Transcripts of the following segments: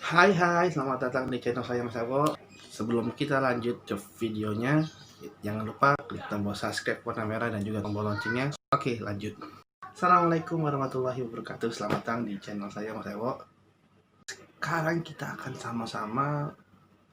Hai, selamat datang di channel saya Mas Ewo. Sebelum kita lanjut ke videonya, jangan lupa klik tombol subscribe warna merah dan juga tombol loncengnya. Oke, lanjut. Assalamualaikum warahmatullahi wabarakatuh. Selamat datang di channel saya Mas Ewo. Sekarang kita akan sama-sama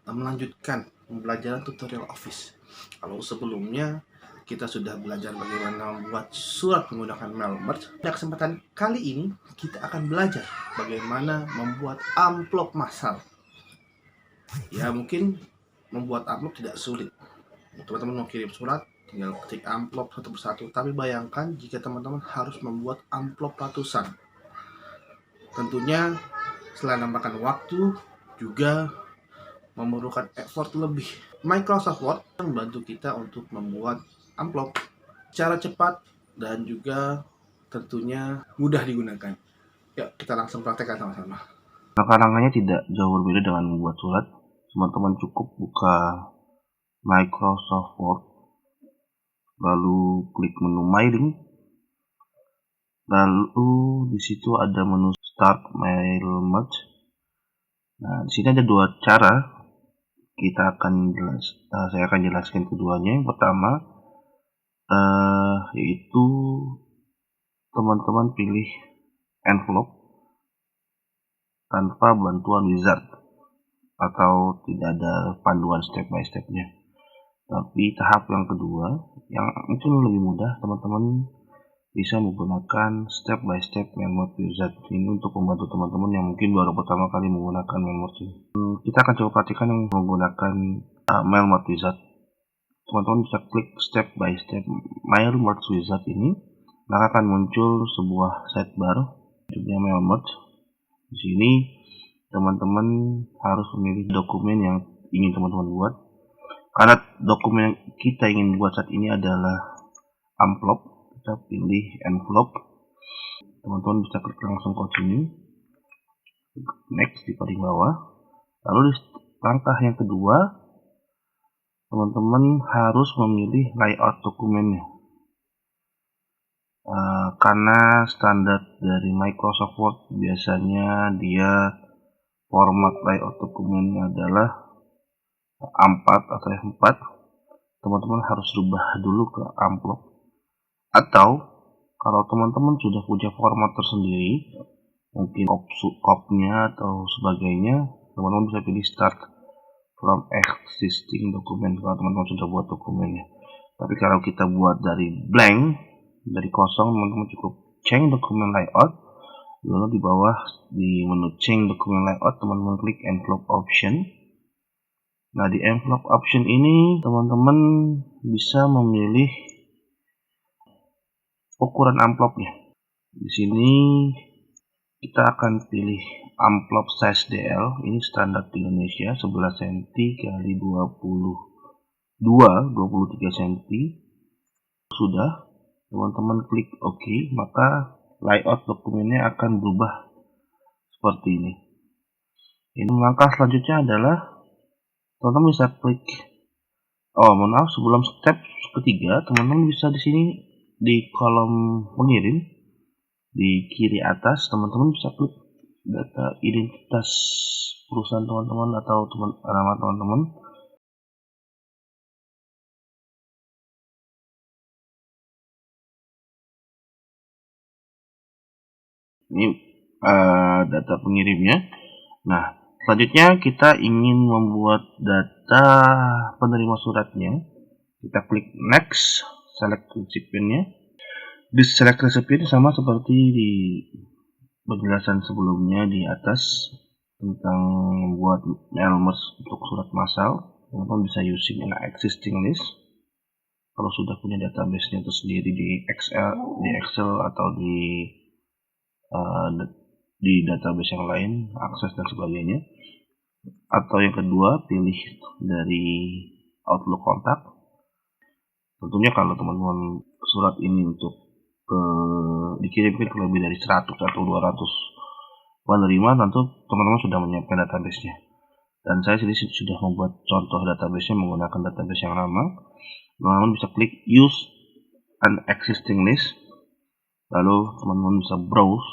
melanjutkan pembelajaran tutorial Office. Kalau sebelumnya kita sudah belajar bagaimana membuat surat menggunakan mail merge. Pada kesempatan kali ini kita akan belajar bagaimana membuat amplop massal. Ya mungkin membuat amplop tidak sulit. Teman-teman mau kirim surat, tinggal ketik amplop satu persatu. Tapi bayangkan jika teman-teman harus membuat amplop ratusan. Tentunya selain memakan waktu, juga memerlukan effort lebih. Microsoft Word membantu kita untuk membuat amplop secara cepat dan juga tentunya mudah digunakan. Yuk kita langsung praktekkan sama-sama. Langkah-langkahnya tidak jauh berbeda dengan membuat surat. Teman-teman cukup buka Microsoft Word, lalu klik menu mailing, lalu di situ ada menu Start Mail Merge. Nah, di sini ada dua cara. Saya akan jelaskan keduanya. Yang pertama, yaitu teman-teman pilih envelope tanpa bantuan wizard atau tidak ada panduan step by stepnya. Tapi tahap yang kedua, yang mungkin lebih mudah, teman-teman bisa menggunakan step by step MailMod Wizard. Ini untuk membantu teman-teman yang mungkin baru pertama kali menggunakan MailMod ini. Kita akan coba praktikkan yang menggunakan MailMod Wizard. Teman-teman bisa klik step by step MailMod Wizard ini, maka akan muncul sebuah sidebar judulnya MailMod. Di sini teman-teman harus memilih dokumen yang ingin teman-teman buat. Karena dokumen yang kita ingin buat saat ini adalah amplop, kita pilih envelope. Teman-teman bisa klik langsung continue, next di paling bawah. Lalu di langkah yang kedua, teman-teman harus memilih layout dokumennya. Karena standar dari Microsoft Word biasanya dia format layout dokumennya adalah A4 atau F4. Teman-teman harus rubah dulu ke amplop. Atau kalau teman-teman sudah punya format tersendiri, mungkin kopnya atau sebagainya, teman-teman bisa pilih start from existing document kalau teman-teman sudah buat dokumennya. Tapi kalau kita buat dari blank, dari kosong, teman-teman cukup change document layout. Lalu di bawah di menu change document layout, teman-teman klik envelope option. Nah, di envelope option ini teman-teman bisa memilih ukuran amplopnya. Di sini kita akan pilih amplop size DL, ini standar di Indonesia 11 cm kali 23 cm. Sudah, teman-teman klik OK, maka layout dokumennya akan berubah seperti ini. Ini langkah selanjutnya adalah teman-teman bisa klik. Mohon maaf, sebelum step ketiga, teman-teman bisa di sini di kolom pengirim di kiri atas, teman-teman bisa klik data identitas perusahaan teman-teman atau nama teman-teman. Ini data pengirimnya. Nah, selanjutnya kita ingin membuat data penerima suratnya. Kita klik next, select recipientnya. Di select recipient sama seperti di penjelasan sebelumnya di atas tentang membuat mail merge untuk surat massal. Teman-teman bisa using an existing list. Kalau sudah punya database-nya tersendiri di Excel atau di database yang lain, akses dan sebagainya. Atau yang kedua, pilih dari Outlook kontak. Tentunya kalau teman-teman surat ini untuk dikirimkan ke lebih dari 100 atau 200 penerima, tentu teman-teman sudah menyiapkan database-nya. Dan saya sendiri sudah membuat contoh database-nya menggunakan database yang lama. Teman-teman bisa klik use an existing list. Lalu teman-teman bisa browse,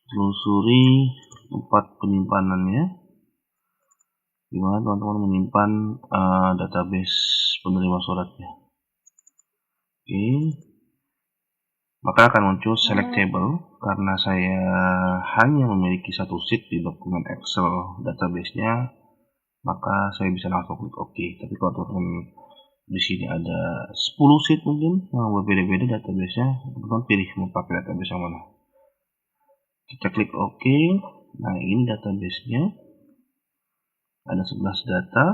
telusuri tempat penyimpanannya, di mana teman-teman menyimpan database penerima suratnya. Oke, maka akan muncul select table. Karena saya hanya memiliki satu sheet di dokumen Excel database-nya, maka saya bisa langsung klik OK. Tapi kalau teman-teman di sini ada 10 sheet mungkin yang berbeda-beda database-nya, teman-teman pilih mau pakai database yang mana. Kita klik OK. Nah, ini database-nya ada 11 data.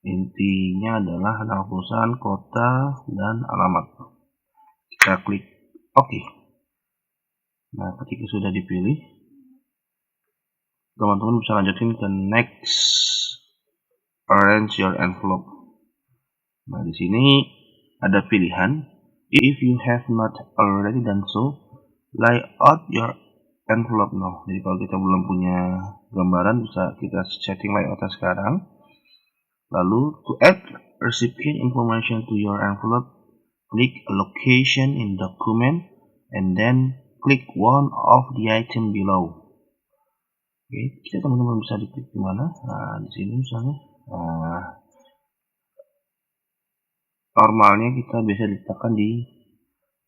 Intinya adalah nama perusahaan, kota, dan alamat. Kita klik OK. Nah, ketika sudah dipilih, teman-teman bisa lanjutin ke next, arrange your envelope. Nah, di sini ada pilihan. If you have not already done so, lay out your envelope now. Jadi kalau kita belum punya gambaran, bisa kita setting layoutnya sekarang. Lalu to add recipient information to your envelope, click location in document and then click one of the item below. Oke, kita teman-teman bisa diklik di mana? Nah, di sini misalnya. Normalnya kita bisa diletakkan di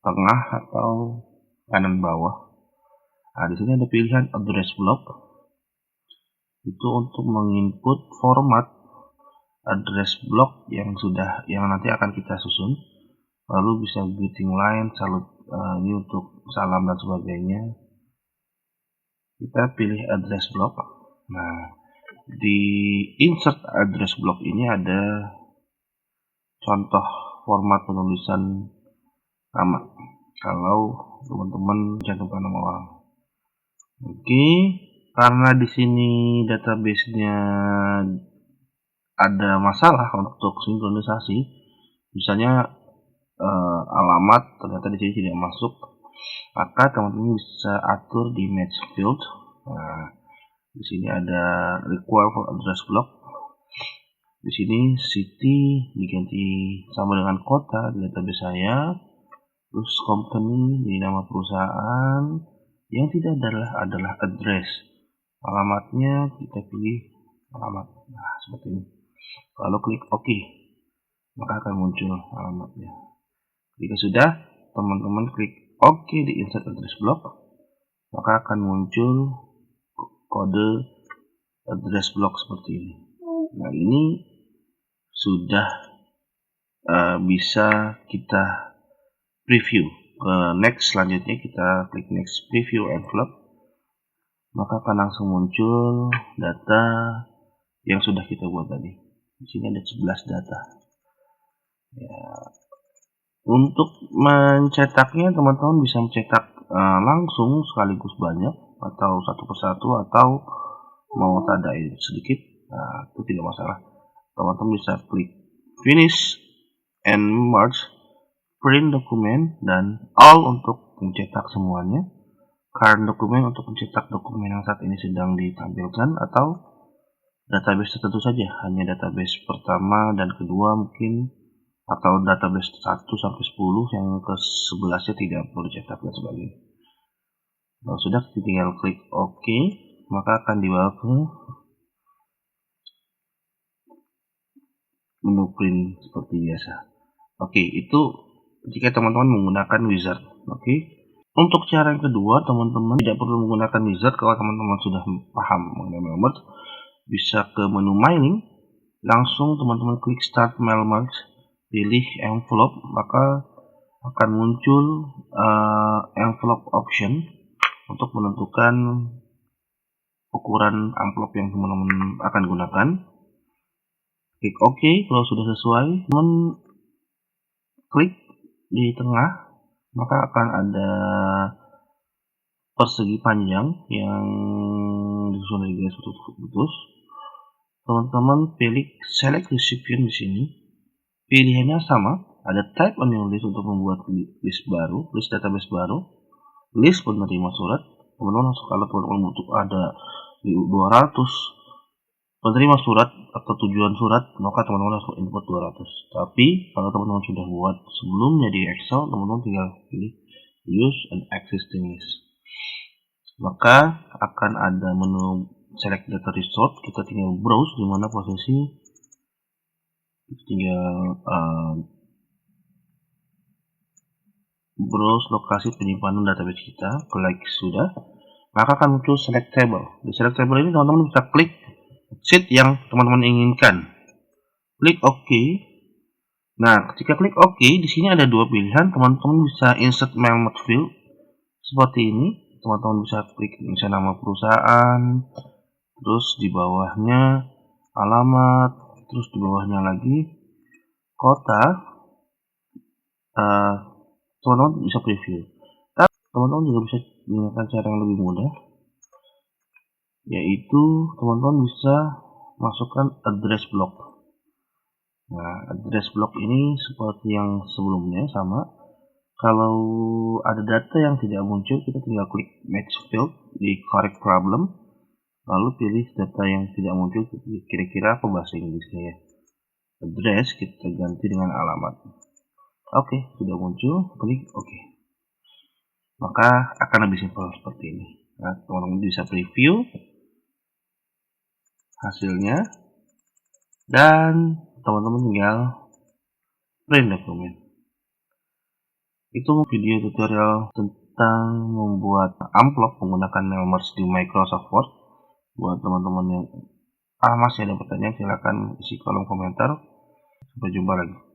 tengah atau kanan bawah. Nah, di sini ada pilihan address block. Itu untuk menginput format address block yang nanti akan kita susun. Lalu bisa greeting line, salut, ini untuk salam dan sebagainya. Kita pilih address block. Nah, di insert address block ini ada contoh format penulisan nama. Kalau teman-teman cantumkan nama orang. Oke, karena di sini database-nya ada masalah untuk sinkronisasi, misalnya alamat ternyata di sini tidak masuk, maka teman-teman bisa atur di match field. Nah, di sini ada require for address block. Di sini city diganti sama dengan kota di database saya. Terus company di nama perusahaan, yang tidak adalah address. Alamatnya kita pilih alamat. Nah, seperti ini. Lalu klik OK, maka akan muncul alamatnya. Jika sudah, teman-teman klik OK di insert address block, maka akan muncul kode address block seperti ini. Nah, ini sudah bisa kita preview. Next, selanjutnya kita klik next preview envelope, maka akan langsung muncul data yang sudah kita buat tadi. Di sini ada 11 data. Ya, untuk mencetaknya teman-teman bisa mencetak langsung sekaligus banyak atau satu persatu, atau mau tadain sedikit. Nah, itu tidak masalah. Teman-teman bisa klik finish and merge, print dokumen, dan all untuk mencetak semuanya, current dokumen untuk mencetak dokumen yang saat ini sedang ditampilkan, atau database tertentu saja, hanya database pertama dan kedua mungkin, atau database 1 sampai 10 yang ke 11-nya tidak perlu dicetak dan sebagainya. Kalau sudah, tinggal klik OK, maka akan dibawa ke menu print seperti biasa. Oke, itu jika teman-teman menggunakan wizard. Oke, untuk cara yang kedua, teman-teman tidak perlu menggunakan wizard. Kalau teman-teman sudah paham mengenai mail merge, bisa ke menu mailing, langsung teman-teman klik start mail merge, pilih envelope, maka akan muncul envelope option untuk menentukan ukuran amplop yang teman-teman akan gunakan. Klik OK kalau sudah sesuai. Teman klik di tengah, maka akan ada persegi panjang yang disusun dari garis putus. Teman-teman pilih select recipient di sini. Pilihannya sama, ada type on your list untuk membuat list baru, list database baru, list penerima surat. Teman-teman langsung, kalau teman-teman butuh ada 200 penerima surat atau tujuan surat, maka teman-teman langsung input 200. Tapi kalau teman-teman sudah buat sebelumnya di Excel, teman-teman tinggal pilih use an existing list. maka akan ada menu select data resource. Kita tinggal browse di mana posisi, tinggal browse lokasi penyimpanan database kita, klik sudah, maka akan muncul select table. Di select table ini teman-teman bisa klik sheet yang teman-teman inginkan, klik OK. Nah, ketika klik OK, di sini ada dua pilihan. Teman-teman bisa insert member field seperti ini. Teman-teman bisa klik misalnya nama perusahaan, terus di bawahnya alamat, terus di bawahnya lagi kota. Teman-teman bisa preview. Tapi teman-teman juga bisa menggunakan cara yang lebih mudah, yaitu teman-teman bisa masukkan address block. Nah, address block ini seperti yang sebelumnya sama. Kalau ada data yang tidak muncul, kita tinggal klik match field di correct problem, lalu pilih data yang tidak muncul, kira-kira apa bahasa Inggrisnya ya, address, kita ganti dengan alamat. Oke, sudah muncul, klik OK. Maka akan lebih simpel seperti ini. Nah, teman-teman bisa preview hasilnya, dan teman-teman tinggal print dokumen. Itu video tutorial tentang membuat amplop menggunakan Mailmerge di Microsoft Word. Buat teman-teman yang masih ada pertanyaan, silahkan isi kolom komentar. Sampai jumpa lagi.